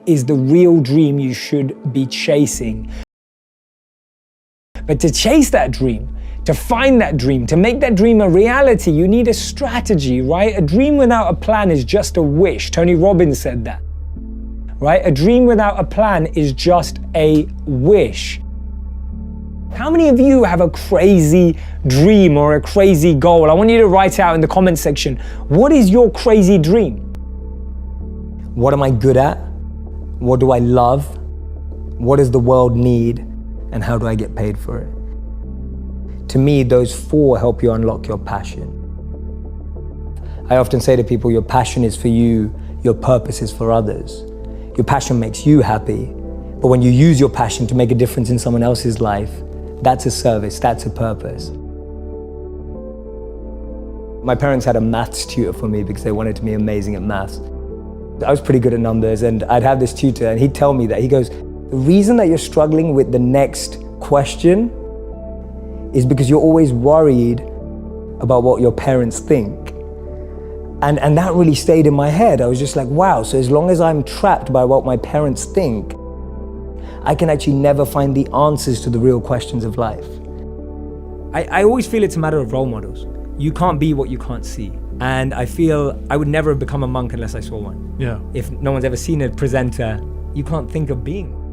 is the real dream you should be chasing. But to chase that dream, to find that dream, to make that dream a reality, you need a strategy, right? A dream without a plan is just a wish. Tony Robbins said that, right? A dream without a plan is just a wish. How many of you have a crazy dream or a crazy goal? I want you to write out in the comment section, what is your crazy dream? What am I good at? What do I love? What does the world need? And how do I get paid for it? To me, those four help you unlock your passion. I often say to people, your passion is for you, your purpose is for others. Your passion makes you happy, but when you use your passion to make a difference in someone else's life, that's a service, that's a purpose. My parents had a maths tutor for me because they wanted to be amazing at maths. I was pretty good at numbers, and I'd have this tutor and he'd tell me that, he goes, the reason that you're struggling with the next question is because you're always worried about what your parents think. And that really stayed in my head. I was just like, wow, so as long as I'm trapped by what my parents think, I can actually never find the answers to the real questions of life. I always feel it's a matter of role models. You can't be what you can't see. And I feel I would never have become a monk unless I saw one. Yeah. If no one's ever seen a presenter, you can't think of being one.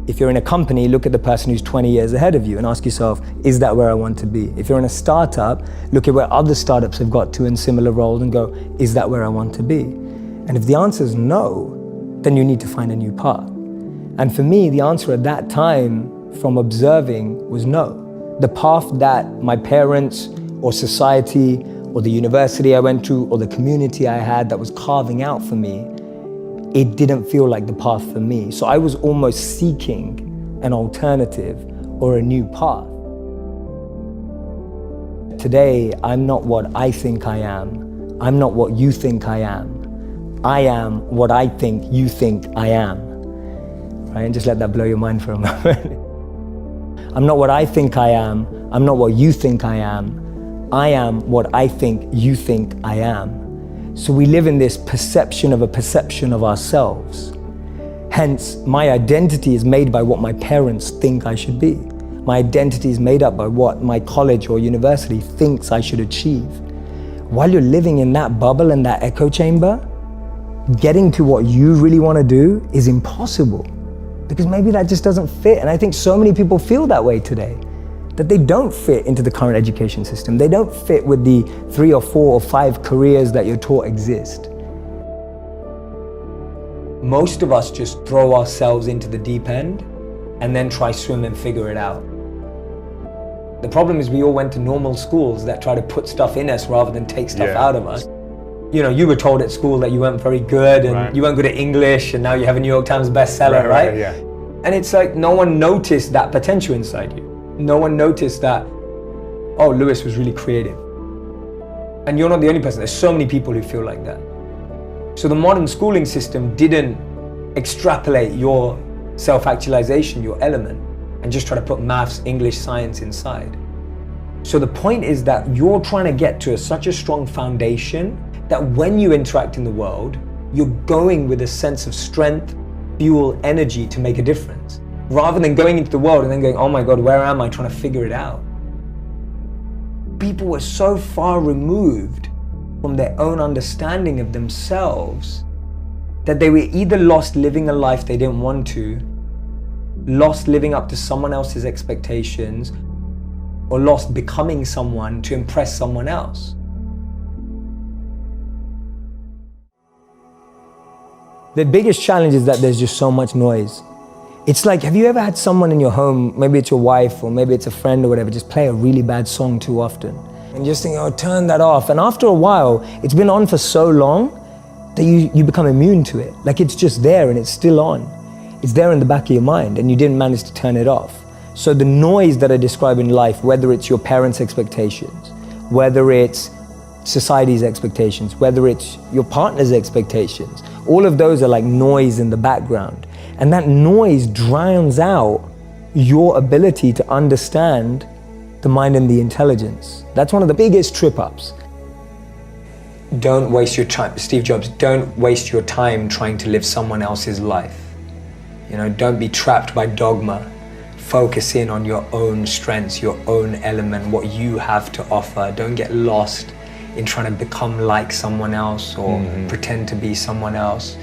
If you're in a company, look at the person who's 20 years ahead of you and ask yourself, is that where I want to be? If you're in a startup, look at where other startups have got to in similar roles and go, is that where I want to be? And if the answer is no, then you need to find a new path. And for me, the answer at that time from observing was no. The path that my parents or society or the university I went to or the community I had that was carving out for me, it didn't feel like the path for me. So I was almost seeking an alternative or a new path. Today, I'm not what I think I am. I'm not what you think I am. I am what I think you think I am. Right? And just let that blow your mind for a moment. I'm not what I think I am. I'm not what you think I am. I am what I think you think I am. So we live in this perception of a perception of ourselves. Hence, my identity is made by what my parents think I should be. My identity is made up by what my college or university thinks I should achieve. While you're living in that bubble and that echo chamber, getting to what you really want to do is impossible because maybe that just doesn't fit. And I think so many people feel that way today, that they don't fit into the current education system. They don't fit with the 3 or 4 or 5 careers that you're taught exist. Most of us just throw ourselves into the deep end and then try swim and figure it out. The problem is we all went to normal schools that try to put stuff in us rather than take stuff out of us. You know, you were told at school that you weren't very good and you weren't good at English, and now you have a New York Times bestseller, right? Yeah. And it's like no one noticed that potential inside you. No one noticed that, oh, Lewis was really creative. And you're not the only person. There's so many people who feel like that. So the modern schooling system didn't extrapolate your self-actualization, your element, and just try to put maths, English, science inside. So the point is that you're trying to get to such a strong foundation that when you interact in the world, you're going with a sense of strength, fuel, energy to make a difference. Rather than going into the world and then going, oh my God, where am I, trying to figure it out. People were so far removed from their own understanding of themselves that they were either lost living a life they didn't want to, lost living up to someone else's expectations, or lost becoming someone to impress someone else. The biggest challenge is that there's just so much noise. It's like, have you ever had someone in your home, maybe it's your wife or maybe it's a friend or whatever, just play a really bad song too often? And just think, oh, turn that off. And after a while, it's been on for so long that you become immune to it. Like it's just there and it's still on. It's there in the back of your mind and you didn't manage to turn it off. So the noise that I describe in life, whether it's your parents' expectations, whether it's society's expectations, whether it's your partner's expectations, all of those are like noise in the background. And that noise drowns out your ability to understand the mind and the intelligence. That's one of the biggest trip-ups. don't waste your time, Steve Jobs, don't waste your time trying to live someone else's life. You know, don't be trapped by dogma. Focus in on your own strengths, your own element, what you have to offer. Don't get lost in trying to become like someone else or pretend to be someone else.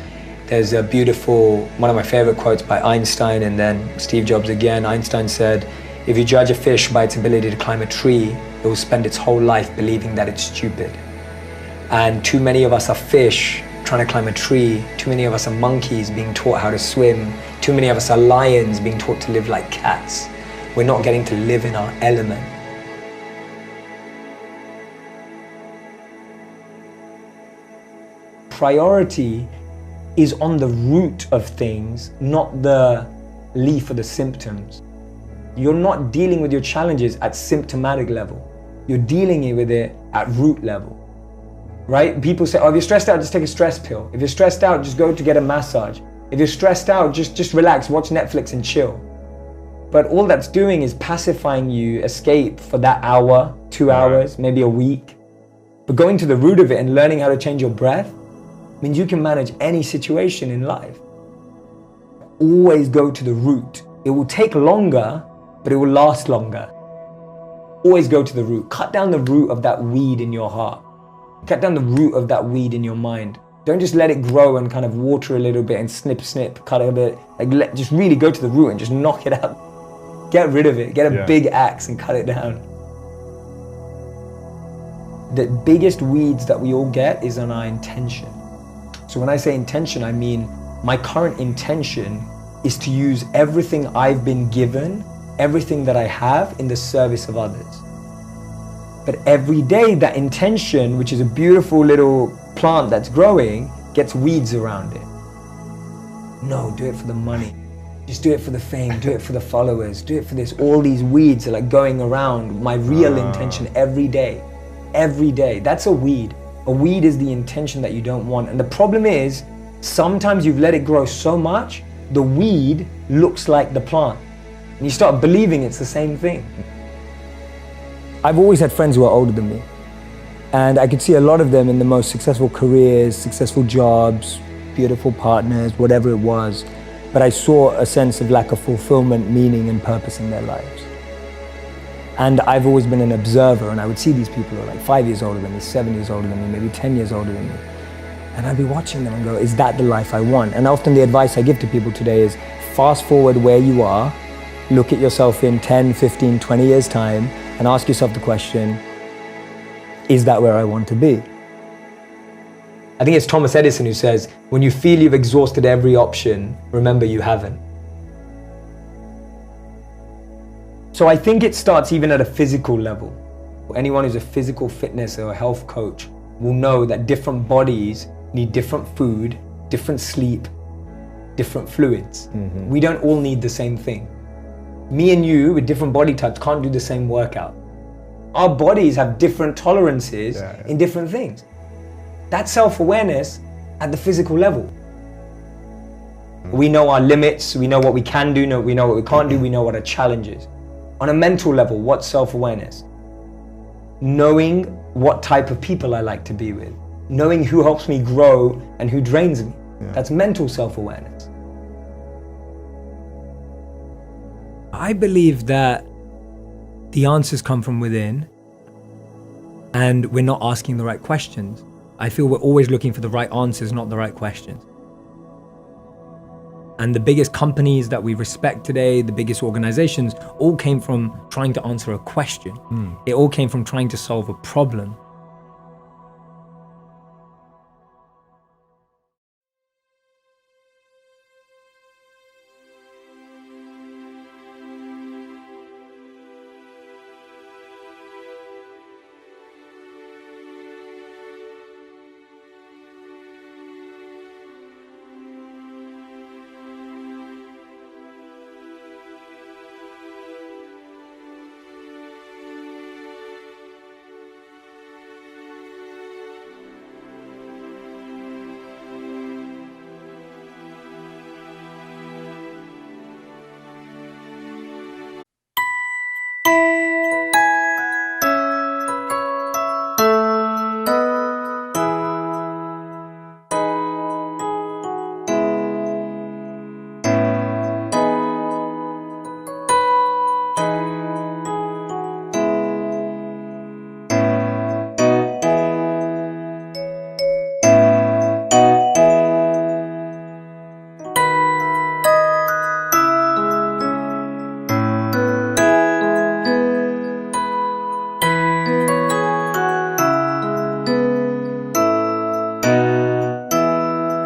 There's a beautiful, one of my favorite quotes by Einstein and then Steve Jobs again. Einstein said, if you judge a fish by its ability to climb a tree, it will spend its whole life believing that it's stupid. And too many of us are fish trying to climb a tree. Too many of us are monkeys being taught how to swim. Too many of us are lions being taught to live like cats. We're not getting to live in our element. Priority is on the root of things, not the leaf or the symptoms. You're not dealing with your challenges at symptomatic level. You're dealing with it at root level, right? People say, oh, if you're stressed out, just take a stress pill. If you're stressed out, just go to get a massage. If you're stressed out, just relax, watch Netflix and chill. But all that's doing is pacifying you, escape for that hour, 2 hours, maybe a week. But going to the root of it and learning how to change your breath means you can manage any situation in life. Always go to the root. It will take longer, but it will last longer. Always go to the root. Cut down the root of that weed in your heart. Cut down the root of that weed in your mind. Don't just let it grow and kind of water a little bit and snip, cut it a bit. Like just really go to the root and just knock it out. Get rid of it. Get a big axe and cut it down. The biggest weeds that we all get is on our intention. So when I say intention, I mean my current intention is to use everything I've been given, everything that I have in the service of others. But every day that intention, which is a beautiful little plant that's growing, gets weeds around it. No, do it for the money. Just do it for the fame, do it for the followers, do it for this. All these weeds are like going around my real intention every day. Every day. That's a weed. A weed is the intention that you don't want. And the problem is, sometimes you've let it grow so much, the weed looks like the plant. And you start believing it's the same thing. I've always had friends who are older than me. And I could see a lot of them in the most successful careers, successful jobs, beautiful partners, whatever it was. But I saw a sense of lack of fulfillment, meaning, and purpose in their lives. And I've always been an observer, and I would see these people who are like 5 years older than me, 7 years older than me, maybe 10 years older than me. And I'd be watching them and go, is that the life I want? And often the advice I give to people today is fast forward where you are, look at yourself in 10, 15, 20 years time, and ask yourself the question, is that where I want to be? I think it's Thomas Edison who says, when you feel you've exhausted every option, remember you haven't. So I think it starts even at a physical level. Anyone who's a physical fitness or a health coach will know that different bodies need different food, different sleep, different fluids. We don't all need the same thing. Me and you with different body types can't do the same workout. Our bodies have different tolerances in different things. That's self-awareness at the physical level. We know our limits, we know what we can do, we know what we can't do, we know what our challenge is. On a mental level, what's self-awareness? Knowing what type of people I like to be with. Knowing who helps me grow and who drains me. That's mental self-awareness. I believe that the answers come from within and we're not asking the right questions. I feel we're always looking for the right answers, not the right questions. And the biggest companies that we respect today, the biggest organizations, all came from trying to answer a question. It all came from trying to solve a problem.